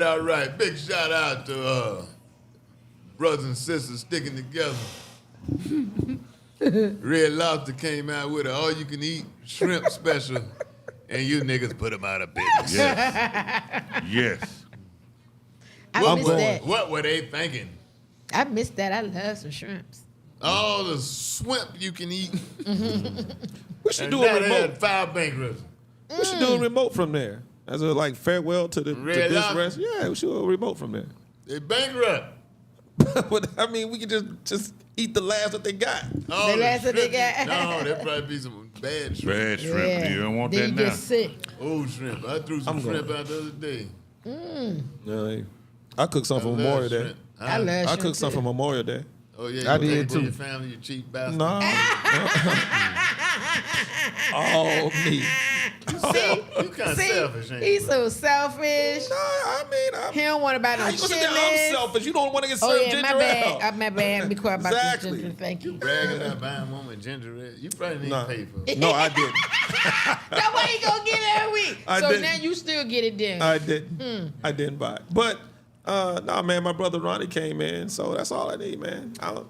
All right, big shout out to brothers and sisters sticking together. Red Lobster came out with an all-you-can-eat shrimp special, and you niggas put them out of business. Yes. I missed that. What were they thinking? I missed that. I love some shrimps. All the swimp you can eat. We should And do now a they remote. had 5 bankruptcies. We should do a remote from there. As a like farewell to the Red this Lobster? rest. Yeah, we should do a remote from there. They bankrupt. But I mean, we could just eat the last that they got. Oh, The last that they shrimp- got. No, there probably be some bad shrimp. Bad shrimp. You don't want then that you now. get sick. Old shrimp. I threw some shrimp out the other day. Yeah, I cooked some for love Memorial Day. shrimp. I love I shrimp cooked some too. for Memorial Day. Oh, yeah. I you did take it for too. your family, you cheap bastard. No. Oh, me. You kind of selfish, ain't He's you? so selfish. No, I mean, He don't want about no how you gonna say that chilies. I'm selfish? You don't want to get Oh served yeah, ginger my bad. ale. My bad. Be quiet about Exactly. this ginger. Thank you. Bragging about buying one with ginger ale. You probably need Nah. to pay for it. No, I didn't. That's why he gonna get it every week. I So didn't. now you still get it then. I didn't. I didn't buy it. But nah, man, my brother Ronnie came in, so that's all I need, man. I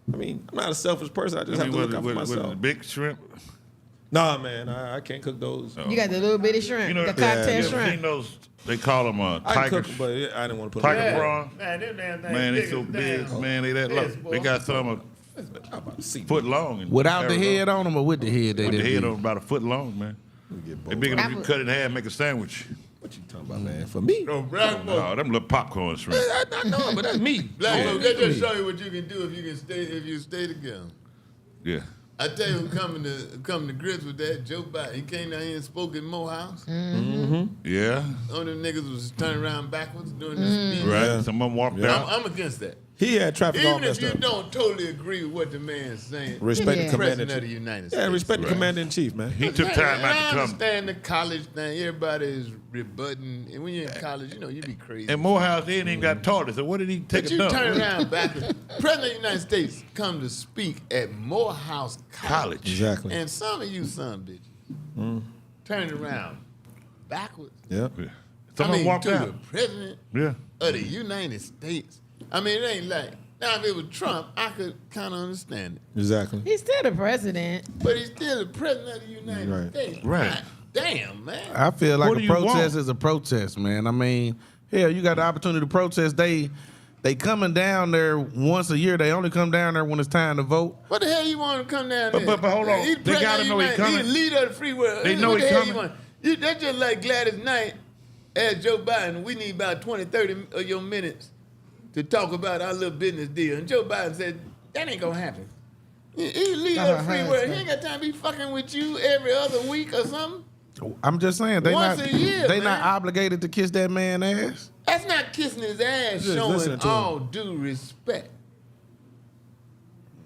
mean, I'm not a selfish person. I just have to look out for myself. Big shrimp. Nah, man, I can't cook those. You got the little bitty shrimp, You know, the you cocktail ever shrimp. seen those? They call them I tiger. cook, but I didn't want to put Tiger them in. prawn. Man, them damn things Man, they big so as big. damn. Man, they that Yes, long. boy. They got some I'm about to see. foot long. in Without the Arizona. head on them or with the head? They With the didn't head do? on about a foot long, man. They big enough you cut it in half and make a sandwich. What you talking about, man? For me? No, black folks. No, them little popcorn shrimp. I know, but that's me. Black Yeah. folks, that just show you what you can do if you stay together. Yeah. I tell you who coming to grips with that, Joe Biden. He came down here and spoke in Morehouse. Yeah. One of them niggas was turning around backwards during the speech. Right. Yeah. Some of them walked out. I'm against that. He had traffic all Even if messed you up. don't totally agree with what the man's saying, Respect Yeah. the commander. President of the United States. Yeah, respect the Right. commander in chief, man. He took time I not to come. understand the college thing. Everybody is rebutting. And when you're in college, you be crazy. And Morehouse, they ain't even got taught it. So what did he take But it you up? turn around backwards. President of the United States come to speak at Morehouse College. Exactly. And some of you son bitches turned around backwards. Yeah. Yeah. Some of them walked to out. the president Yeah. of the United States. I mean, it ain't like, now if it was Trump, I could kind of understand it. Exactly. He's still the president. But he's still the president of the United Right. States. Right. God damn, man. I feel like What a do you protest want? is a protest, man. I mean, hell, you got the opportunity to protest. They coming down there once a year. They only come down there when it's time to vote. What the hell you want to come down But- there? but hold on. He They president gotta of know the he United- coming. He the leader of the free world. They know What he the hell coming. you want? That's just like Gladys Knight asked Joe Biden, we need about 20, 30 of your minutes to talk about our little business deal. And Joe Biden said, that ain't going to happen. He the leader of the free world. He ain't got time to be fucking with you every other week or something. I'm just saying they Once not a year, they man. not obligated to kiss that man ass. That's not kissing his ass, Just showing listening to him. all due respect.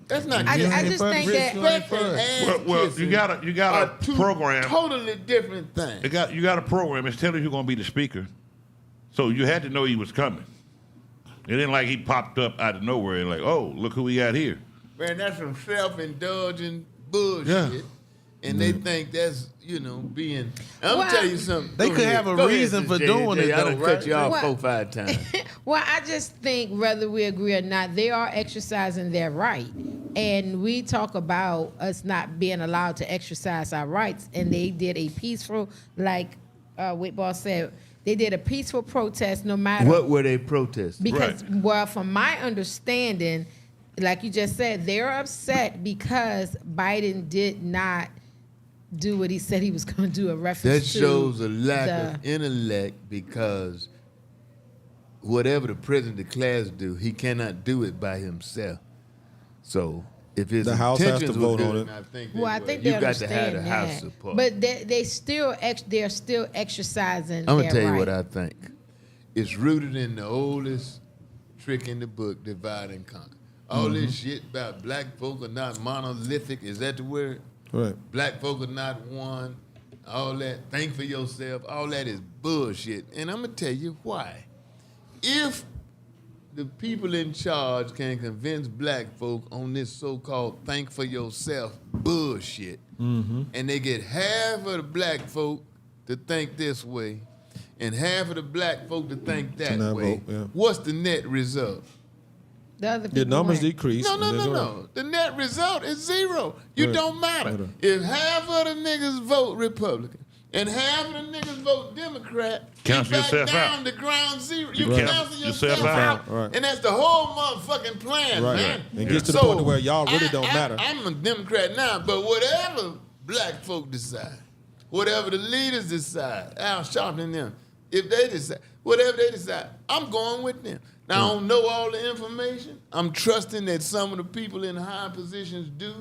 That's not I kissing. just think that Respect and ass Well, kissing you got are a two program. totally different things. You got a program. It's telling you who's gonna be the speaker. So you had to know he was coming. It ain't like he popped up out of nowhere and like, oh, look who we got here. Man, that's some self-indulgent bullshit. Yeah. And they think that's, being... I'm going to tell you something. They Go could ahead. have a Go ahead, reason for Sis doing J&J. it, I done though, cut right? you off What? 4 or 5 times. Well, I just think whether we agree or not, they are exercising their right. And we talk about us not being allowed to exercise our rights. And they did a peaceful, like Weightball said, they did a peaceful protest no matter. What were they protesting? Because, well, from my understanding, like you just said, they're upset because Biden did not do what he said he was going to do, a That reference to shows a lack the- of intellect because whatever the president declares to do, he cannot do it by himself. So if his The House has to intentions were vote good, on it. and I think Well, I were, think you they got to have understand the House that. support. But they're still exercising I'm gonna their tell you right. what I think. It's rooted in the oldest trick in the book, divide and conquer. All this shit about black folk are not monolithic, is that the word? Right. Black folk are not one. All that, think for yourself, all that is bullshit. And I'm gonna tell you why. If the people in charge can convince black folk on this so-called think for yourself bullshit, and they get half of the black folk to think this way, and half of the black folk to think that not way, vote, yeah. what's the net result? The other people Your numbers went. decrease. No. The net result is zero. You Right. don't matter. Right. If half of the niggas vote Republican and half of the niggas vote Democrat, Cancel you back yourself down out. to ground zero. You Right. cancel Yourself yourself out. out. Right. And that's the whole motherfucking plan, Right. man. It gets to the point where y'all really don't matter. I'm a Democrat now, but whatever black folk decide, whatever the leaders decide, Al Sharpton and them, if they decide, whatever they decide, I'm going with them. Now, I don't know all the information. I'm trusting that some of the people in high positions do,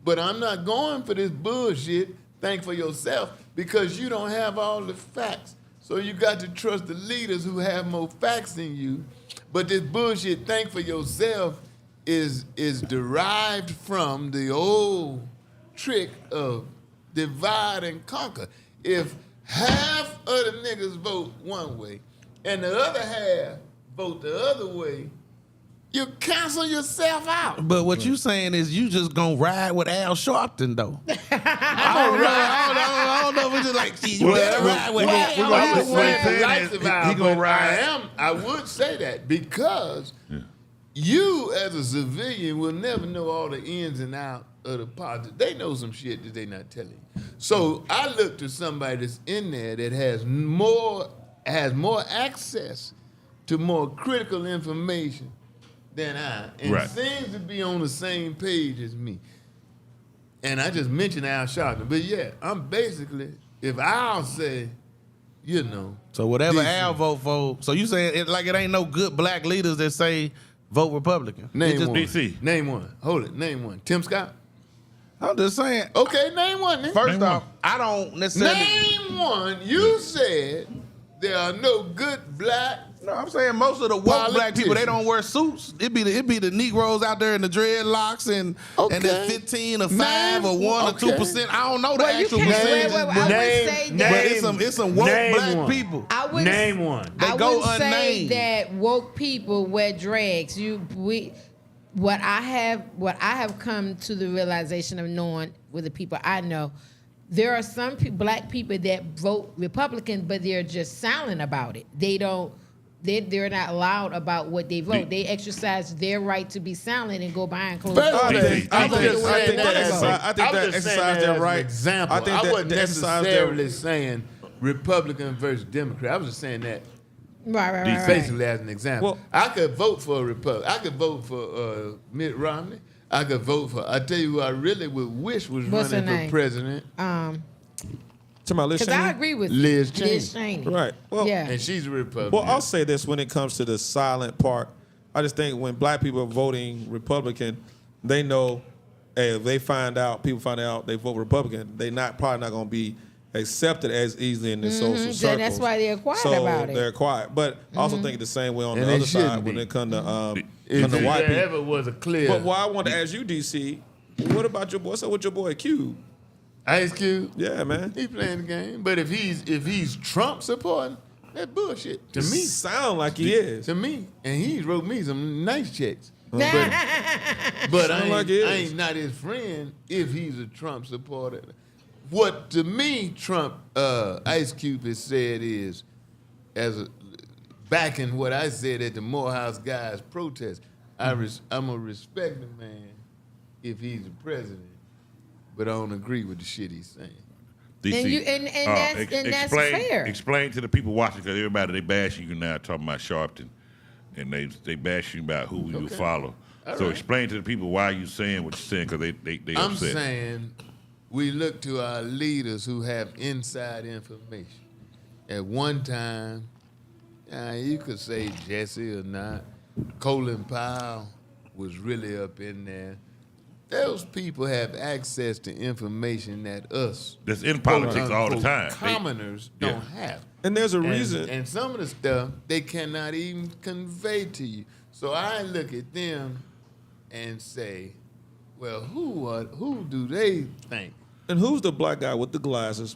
but I'm not going for this bullshit, think for yourself, because you don't have all the facts. So you got to trust the leaders who have more facts than you. But this bullshit, think for yourself, is derived from the old trick of divide and conquer. If half of the niggas vote one way and the other half vote the other way, you cancel yourself out. But what you saying is you just gonna ride with Al Sharpton though. I don't know if it's just like you better ride with Al. I'm What saying he's life saying is survival, he gonna but ride. I would say that because you as a civilian will never know all the ins and outs of the politics. They know some shit that they not telling you. So I look to somebody that's in there that has more access to more critical information than I, and Right. seems to be on the same page as me. And I just mentioned Al Sharpton, but yeah, I'm basically, if I'll say, you know. So whatever decent. Al vote for, so you saying it like it ain't no good black leaders that say vote Republican. Name It just- one. DC. Name one. Hold it. Name one. Tim Scott. I'm just saying. Okay, name one. Then. First Name off, I don't necessarily. Name one. You said there are no good black. No, I'm saying most of the woke black people, they Politicians. don't wear suits. It be the Negroes out there in the dreadlocks and the 15 or 5 or 1 or 2%. I don't know the Well, you actual can't- percentages, wait, I but, would say that- but it's some woke name black one. people. I would Name one. They I go wouldn't say unnamed. that woke people wear drags. What I have come to the realization of knowing with the people I know, there are some black people that vote Republican, but they're just silent about it. They're not loud about what they vote. They exercise their right to be silent and go behind closed First doors. of all, I think that exercise their right. Example. I think that wasn't exercise necessarily saying Republican versus Democrat. I was just saying that Right. basically as an example. Well- I could vote for a Republican. I could vote for Mitt Romney. I could vote for. I tell you who I really would wish was What's her running for name? president, To my list, Because I agree with Liz you. Liz Cheney. Cheney. Right. Well, Yeah. and she's a Republican. Well, I'll say this when it comes to the silent part. I just think when black people are voting Republican, they know, hey, if people find out they vote Republican, they probably not going to be accepted as easily in the social circles. Then that's why they're quiet so about it. they're quiet. But I also think the same way on And the they other side shouldn't when be. it comes to if the white there people. ever was a clear But what I want to ask you, DC, what about your boy? What's up with your boy Cube? Ice Cube, Yeah, man. he playing the game. But if he's Trump supporting, that's bullshit to me. Sound like he is. To me, and he wrote me some nice checks. But Sound like he is. I ain't not his friend if he's a Trump supporter. What to me, Ice Cube has said is, backing what I said at the Morehouse guys protest. I'm gonna respect the man if he's the president, but I don't agree with the shit he's saying. DC, And that's fair. Explain to the people watching, because everybody, they bashing you now, talking about Sharpton, and they bashing you about who you follow. All So right. explain to the people why you saying what you're saying, because they I'm upset. saying we look to our leaders who have inside information. At one time, you could say Jesse or not, Colin Powell was really up in there. Those people have access to information that us, That's in politics all the quote-unquote, time. commoners don't have. And there's a And- reason. And some of the stuff they cannot even convey to you. So I look at them and say, well, who do they think? And who's the black guy with the glasses?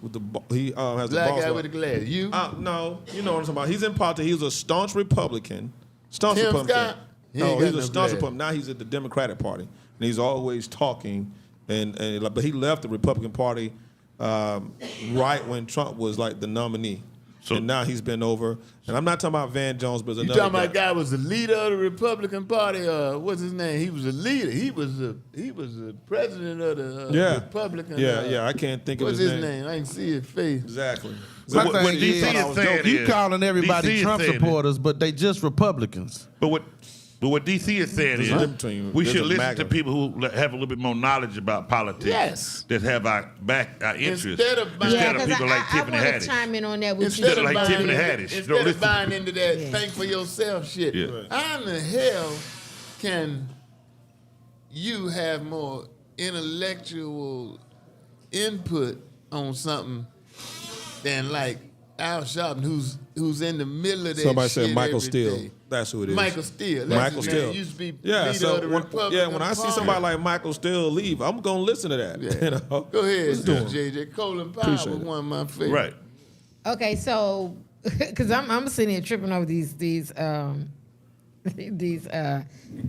He has the Black boss guy on. with the glass. You? No, you know what I'm talking about. He's in politics. He was a staunch Republican. Staunch Tim Republican. Scott? He ain't No, got he's a no staunch glass. Republican. Now he's at the Democratic Party, and he's always talking. But he left the Republican Party right when Trump was like the nominee. and now he's been over. And I'm not talking about Van Jones, but You another talking guy. about a guy was the leader of the Republican Party? What's his name? He was a leader. He was the president of the Republican. Yeah, I can't think of what's his his name. I can see his face. Exactly. My What thing DC is, is saying you is- calling everybody DC is Trump saying it. supporters, but they just Republicans. But what DC is saying There's is a difference between- we there's should a listen MAGA. to people who have a little bit more knowledge about politics. Yes. That have our interests. Instead of buying- Instead of 'cause people like I Tiffany want to Haddish. chime in on that with you. Instead of like Tiffany Haddish. Instead Don't of listen. buying into that Yeah. think for yourself shit, Yeah. how in the hell can you have more intellectual input on something than like Al Sharpton, who's in the middle of that Somebody shit said Michael every Steele. day? That's who it is. Michael Steele. That's Michael his Steele. name. He used to be Yeah, leader so of the Republican when I see Party. somebody like Michael Steele leave, I'm gonna listen to that. Yeah. You know? Go ahead, Let's do it. JJ. Colin Powell Appreciate was it. one of my favorites. Right. Okay, so because I'm sitting here tripping over these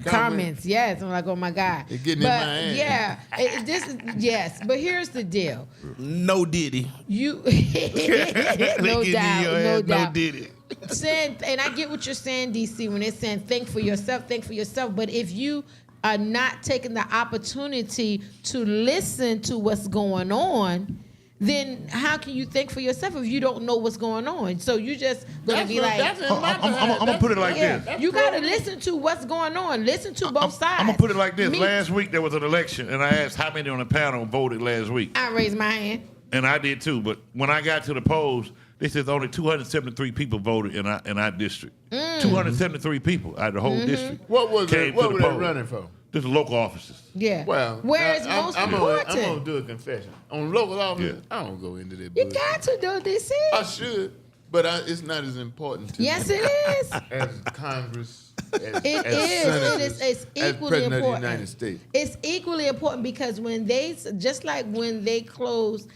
comments. Yes, I'm like, oh my God. They're getting in but my ass. yeah, this is yes. But here's the deal. No Diddy. You They no getting in doubt, your no ass, doubt. No Diddy. Saying, and I get what you're saying, DC, when they're saying think for yourself. But if you are not taking the opportunity to listen to what's going on, then how can you think for yourself if you don't know what's going on? So you just gonna be like, I'm gonna put it like this. yeah, you gotta listen to what's going on. Listen to both sides. I'm gonna put it like this. Me- Last week there was an election, and I asked how many on the panel voted last week, I raised my hand. and I did too. But when I got to the polls, they said only 273 people voted in our district. 273 people out of the whole district. What was came it? What to were the they polls. running for? Just local offices. Yeah. Well, where is most I'm important? gonna do a confession. On local office, Yeah. I don't go into that. You bullshit. got to do DC. I should, but it's not as important to Yes, me it is. as Congress. As, It as is. senators, It's as equally President important. of the United States. It's equally important because when they, just like when they closed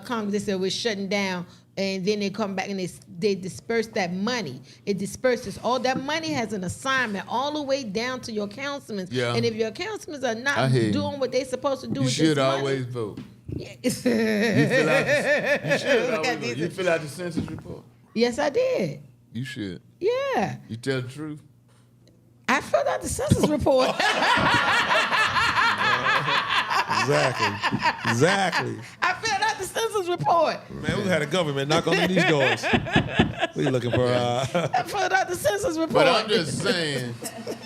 Congress, they said we're shutting down, and then they come back and they disperse that money. It disperses. All that money has an assignment all the way down to your councilmen. Yeah. And if your councilmen are I not hear you. doing what they're supposed to do You with should this money, always vote. yes, You fill out. You should Look at always vote. these- You fill out the census report. I did. You should. Yeah, You tell the truth. I filled out the census report. Exactly. I filled out the census report. Man, we had a government knock on these doors. We looking for I filled out the census report. But I'm just saying,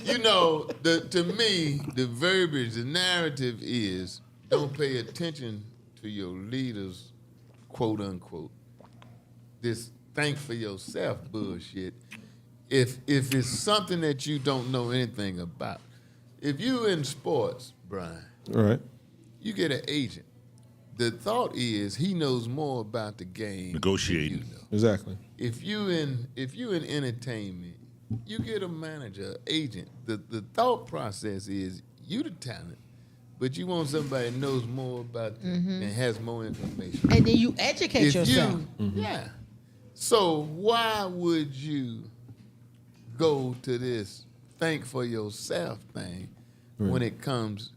you know, to me, the verbiage, the narrative is don't pay attention to your leaders, quote unquote. This think for yourself bullshit. If it's something that you don't know anything about, if you in sports, Brian, All right. you get an agent. The thought is he knows more about the game. Negotiating. than you know. Exactly. If you in entertainment, you get a manager, agent. The thought process is you the talent, but you want somebody that knows more about you and has more information. And then you educate yourself. Yeah. So why would you go to this think for yourself thing when it comes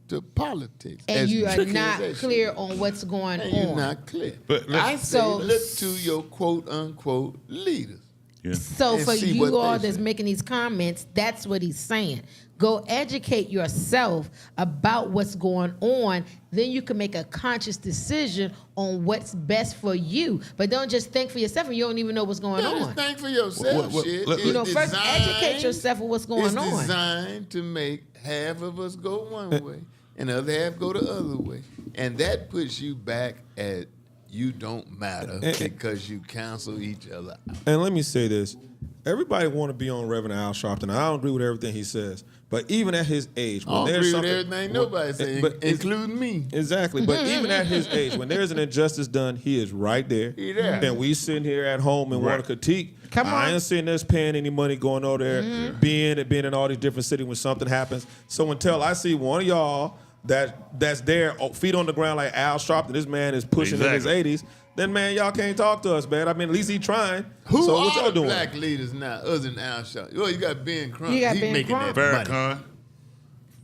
to politics? And As you are tricky as not that clear shit is. on what's going And you're on. not clear. But let's- I say So- look to your quote unquote leaders. Yeah. So And for see what you all they that's say. making these comments, that's what he's saying. Go educate yourself about what's going on. Then you can make a conscious decision on what's best for you. But don't just think for yourself and you don't even know what's going Yeah, just on. think for yourself, shit. let- It's You know, first designed- educate yourself on what's going It's on. designed to make half of us go one way and the other half go the other way. And that puts you back at you don't matter because you cancel each other out. And let me say this. Everybody want to be on Reverend Al Sharpton. I don't agree with everything he says. But even at his age, I when don't there's agree with something, everything nobody saying, but it's- including me. Exactly. But even at his age, when there's an injustice done, he is right there. He there. And we sitting here at home and want to critique. Come on. I ain't sitting there paying any money going over there, being in all these different cities when something happens. So until I see one of y'all that's there, feet on the ground like Al Sharpton, this man is pushing in his Exactly. 80s, then man, y'all can't talk to us, man. I mean, at least he trying. Who so are what y'all the doing? black leaders now other than Al Sharpton? Well, you got Ben Crump. You got He Ben making Crump. that money. Farrakhan.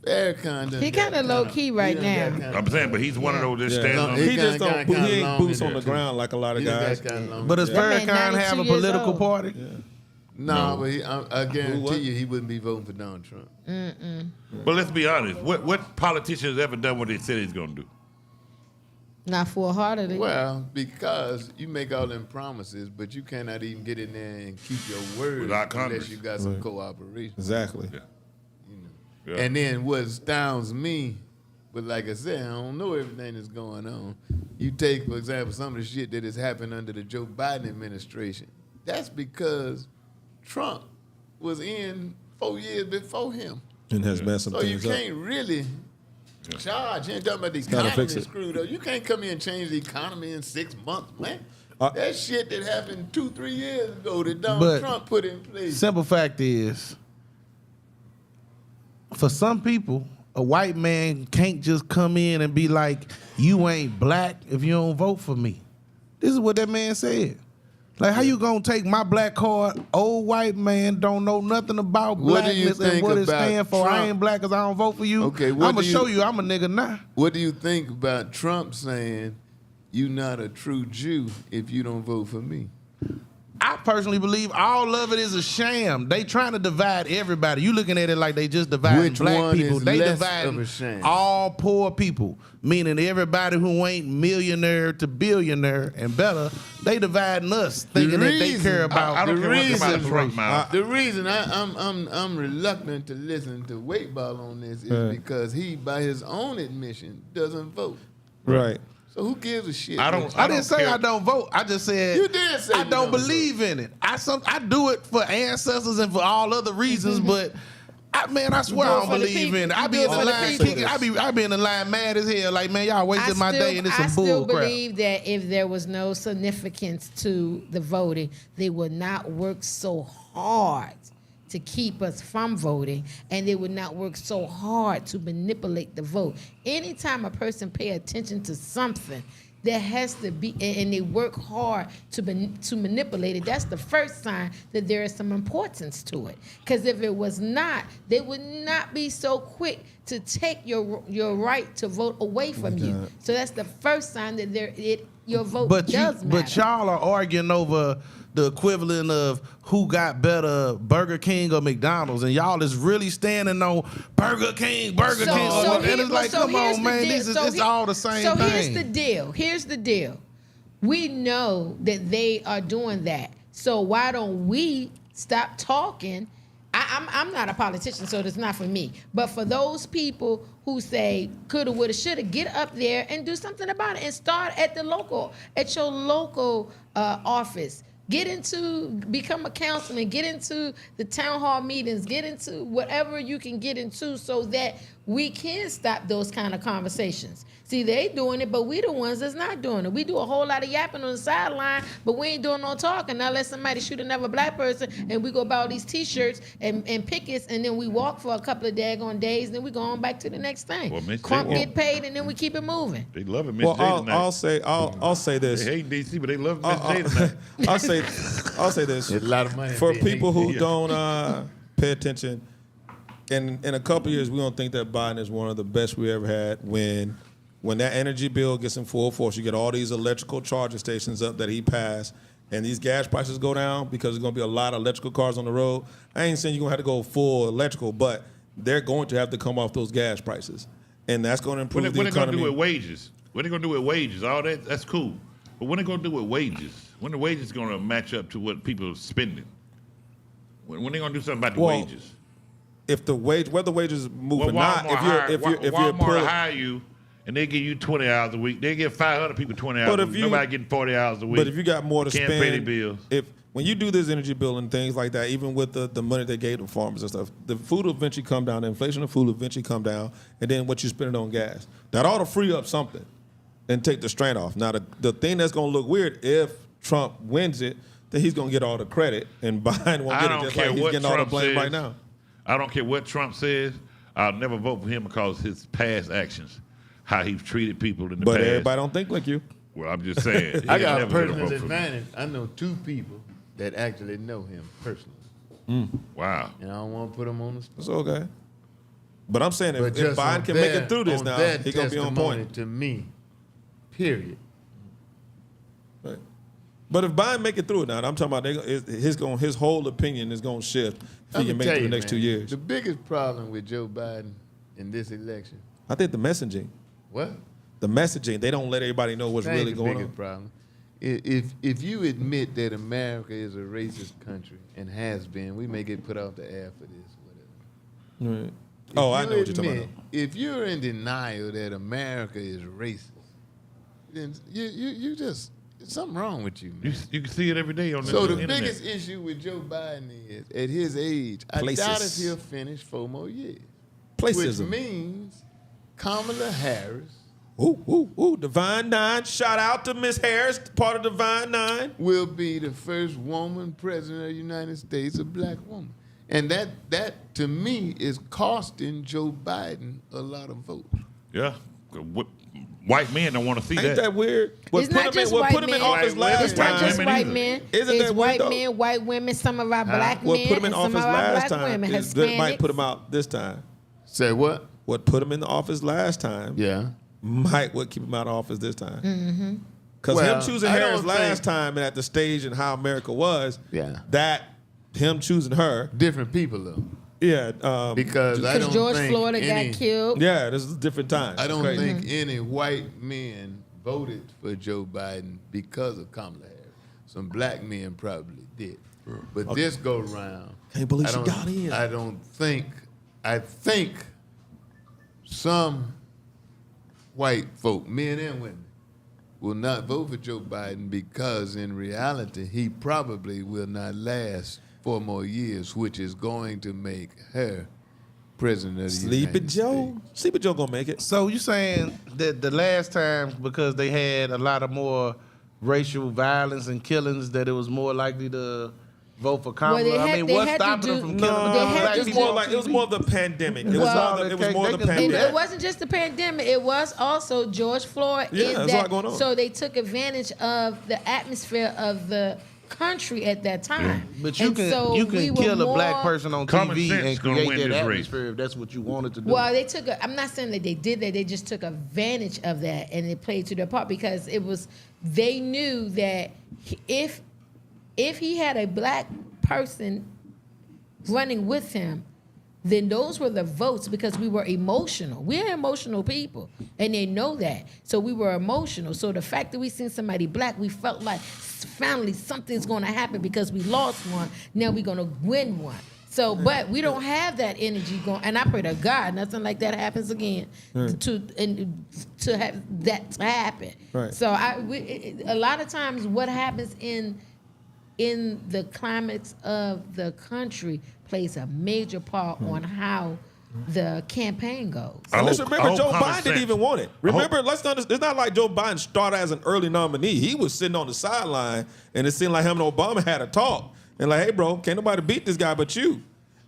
Farrakhan done He got kind of low key right now. I'm saying, but he's one of those that Yeah. stands on. He just kinda don't. He ain't long boots in on there, the too. ground like a lot of guys. But does That man Farrakhan have a 92 years political old. party? No, but I guarantee what? you he wouldn't be voting for Donald Trump. But let's be honest. What politician has ever done what they said he's going to do? Not full-heartedly. Well, because you make all them promises, but you cannot even get in there and keep your word Without unless Congress. you got some cooperation. Exactly. Yeah. Yeah. And then what astounds me, but like I said, I don't know everything that's going on. You take, for example, some of the shit that has happened under the Joe Biden administration. That's because Trump was in 4 years before him. And has messed some So you things up. can't really charge. You ain't talking about the Gotta economy fix it. screwed up. You can't come here and change the economy in 6 months, man. Uh, that shit that happened 2-3 years ago that Donald But- Trump put in place. Simple fact is, for some people, a white man can't just come in and be like, "You ain't black if you don't vote for me." This is what that man said. Like, how you gonna take my black card? Old white man don't know nothing about What do you blackness and think what it about stands for. I Trump? ain't black because I don't vote for you. Okay, I'm what gonna do you- show you I'm a nigga now. What do you think about Trump saying, "You not a true Jew if you don't vote for me"? I personally believe all of it is a sham. They trying to divide everybody. You looking at it like they just divide Which black one people. is They less divide of a sham? all poor people, meaning everybody who ain't millionaire to billionaire and better. They dividing us, thinking that they reason- care about. I don't The care what reason- about Trump mouth. The reason I'm reluctant to listen to Weightball on this is Right. because he, by his own admission, doesn't vote. Right. So who gives a shit? I don't- I didn't say care. I don't vote. I just said You did say I you don't don't believe in it. I do it for ancestors and for all other reasons, but. I swear I do it don't for the believe people. in it. I You be do in it the for the line people. kicking. I be in the line mad as hell. Like, man, y'all wasted my day and it's some I still bull crap. believe that if there was no significance to the voting, they would not work so hard to keep us from voting, and they would not work so hard to manipulate the vote. Anytime a person pay attention to something, there has to be, and they work hard to manipulate it. That's the first sign that there is some importance to it. Because if it was not, they would not be so quick to take your right to vote away from you. So that's the first sign that your vote But does matter. but y'all are arguing over the equivalent of who got better, Burger King or McDonald's, and y'all is really standing on Burger King. And it's like, come here's on, the man, deal. it's all the same so thing. Here's the deal. We know that they are doing that. So why don't we stop talking? I'm not a politician, so it's not for me. But for those people who say coulda, woulda, shoulda, get up there and do something about it, and start at your local office. Become a councilman, get into the town hall meetings, get into whatever you can get into so that we can stop those kind of conversations. See, they doing it, but we the ones that's not doing it. We do a whole lot of yapping on the sideline, but we ain't doing no talking. Now let somebody shoot another black person and we go buy all these T-shirts and pickets, and then we walk for a couple of daggone days, and then we go on back to the next thing. Well, Miss Crump J- get paid, and then we keep it moving. They love it, Miss Well, J tonight. I'll say this. They hate DC, but they love Miss J tonight. I'll say this. There's a lot of money For being people made. who Yeah. don't pay attention, in a couple years, we don't think that Biden is one of the best we ever had. When that energy bill gets in full force, you get all these electrical charging stations up that he passed, and these gas prices go down because there's going to be a lot of electrical cars on the road. I ain't saying you're going to have to go full electrical, but they're going to have to come off those gas prices, and that's going to improve What the they going to economy. do with wages? What they going to do with wages? All that's cool. But what they going to do with wages? When the wages going to match up to what people are spending? When they going to do something about the Well, wages? If the whether wages move Well, or not, if you're Walmart hire you and they give you 20 hours a week, they give 500 people 20 hours But a if week. you- Nobody getting 40 hours a week. But if you got more to Can't spend, pay their bills. When you do this energy bill and things like that, even with the money they gave to farmers and stuff, the food will eventually come down, the inflation of food will eventually come down, and then what you spend it on gas. That ought to free up something and take the strain off. Now, the thing that's going to look weird if Trump wins it, then he's going to get all the credit and Biden won't I get it don't just care like he's what getting all the Trump blame says. right now. I don't care what Trump says. I'll never vote for him because his past actions, how he's treated people in the But past. everybody don't think like you. Well, I'm just saying. I he'll got a never get personal vote for me. advantage. I know 2 people that actually know him personally, Wow. and I don't want to put them on the spot. It's okay. But I'm saying But if Biden can make it through this now, he's he's gonna be on point. To me, period. Right. But if Biden make it through it now, I'm talking about his whole opinion is gonna shift if he can make it through the next 2 years. The biggest problem with Joe Biden in this election, I think the messaging. what? The messaging, they don't let everybody know what's really going on. Problem. If you admit that America is a racist country and has been, we may get put off the air for this, whatever. Right. Oh, I know what you're talking about. If you're in denial that America is racist, then you just something wrong with you, man. You can see it every day on the So the internet. biggest issue with Joe Biden is, at his age, I doubt if he'll finish 4 more years. Placism. Which means Kamala Harris Ooh, Divine Nine. Shout out to Miss Harris, part of Divine Nine. will be the first woman president of the United States, a black woman. And that to me is costing Joe Biden a lot of votes. Yeah. White men don't want to see Ain't that. that weird? It's not just white put him in men. office It's last It's not White just women white either. men. Isn't It's that white weird, men, white women, some of our black What men, put him in and some office of our last black time women, is that might Hispanics. put him out this time. Say what? What put him in the office last time Yeah. might what keep him out of office this time. Mm-hmm. Because Well, him choosing I Harris don't last think- time and at the stage and how America was, Yeah. that him choosing her, Different people though. yeah, Because I Because don't George think Floyd any, got killed. yeah, this is a different time. I don't Crazy. think any white men voted for Joe Biden because of Kamala Harris. Some black men probably did. But this go round, Can't believe I she don't- got in. I think some white folk, men and women, will not vote for Joe Biden because in reality he probably will not last 4 more years, which is going to make her president of the Sleepy United Joe. States. Sleepy Joe gonna make it. So you saying that the last time, because they had a lot of more racial violence and killings, that it was more likely to vote for Kamala? they I had- mean, they what's had to stopping them do- from No, killing they more had black to It's people more on like it was TV? more of the pandemic. It was Well, more they the can- pandemic. It wasn't just the pandemic. It was also George Floyd. Yeah, there's a lot going on. So they took advantage of the atmosphere of the country at that time. But you And can so you we can were kill a black more- person on Common TV sense and gonna create win that this race. atmosphere if that's what you wanted to do. Well, they took. I'm not saying that they did that. They just took advantage of that and they played to their part because it was. They knew that if he had a black person running with him, then those were the votes because we were emotional. We're emotional people, and they know that. So we were emotional. So the fact that we seen somebody black, we felt like finally something's going to happen because we lost one. Now we're going to win one. So, but we don't have that energy going. And I pray to God nothing like that happens again. To have that to happen. Right. So a lot of times, what happens in the climates of the country plays a major part on how the campaign goes. And let's I remember, hope Joe common Biden didn't sense. even want it. I hope- Remember, it's not like Joe Biden started as an early nominee. He was sitting on the sideline, and it seemed like him and Obama had a talk. And like, hey, bro, can't nobody beat this guy but you.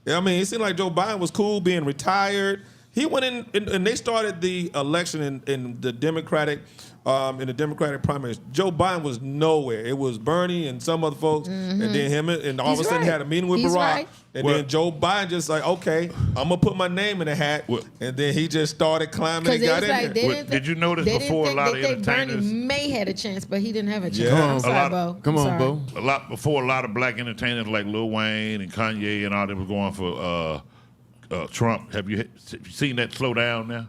I mean, it seemed like Joe Biden was cool being retired. He went in and they started the election in the Democratic primaries. Joe Biden was nowhere. It was Bernie and some other folks, and then him, and all of a He's sudden he right. had a meeting with He's Barack, right. and Well- then Joe Biden just like, okay, I'm gonna put my name in the hat, Well- and then he just started climbing Because and it got was in like there. they Well, didn't. did you notice they before didn't a lot think of Bernie entertainers- may had a chance, but he didn't have a chance. Yeah. I'm A sorry, lot- Bo. Come I'm on, sorry. Bo. A lot of black entertainers like Lil Wayne and Kanye and all them was going for Trump. Have you seen that slow down now?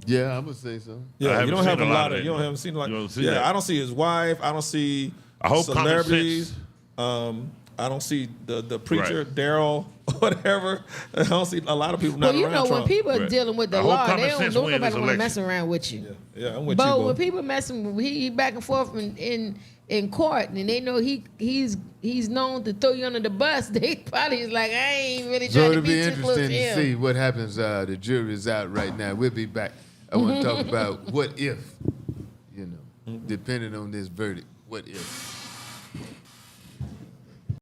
Yeah, I would say so. I Yeah, haven't you don't have seen a a lot lot of of. that. You don't have seen like. You don't see Yeah, that. I don't see his wife. I don't see I hope common celebrities. sense. I don't see the preacher Right. Daryl, whatever. I don't see a lot of people not Well, you around know, when Trump. people are Right. dealing with the I hope law, common they don't sense nobody win this want to mess election. around with you. Yeah, I'm with Bo, you, Bo. when people messing, he back and forth in court, and they know he's known to throw you under the bus. They probably is like, I ain't really So trying to it'll be be too close to interesting to him. see what happens. The jury's out right now. We'll be back. I want to talk about what if, depending on this verdict, what if.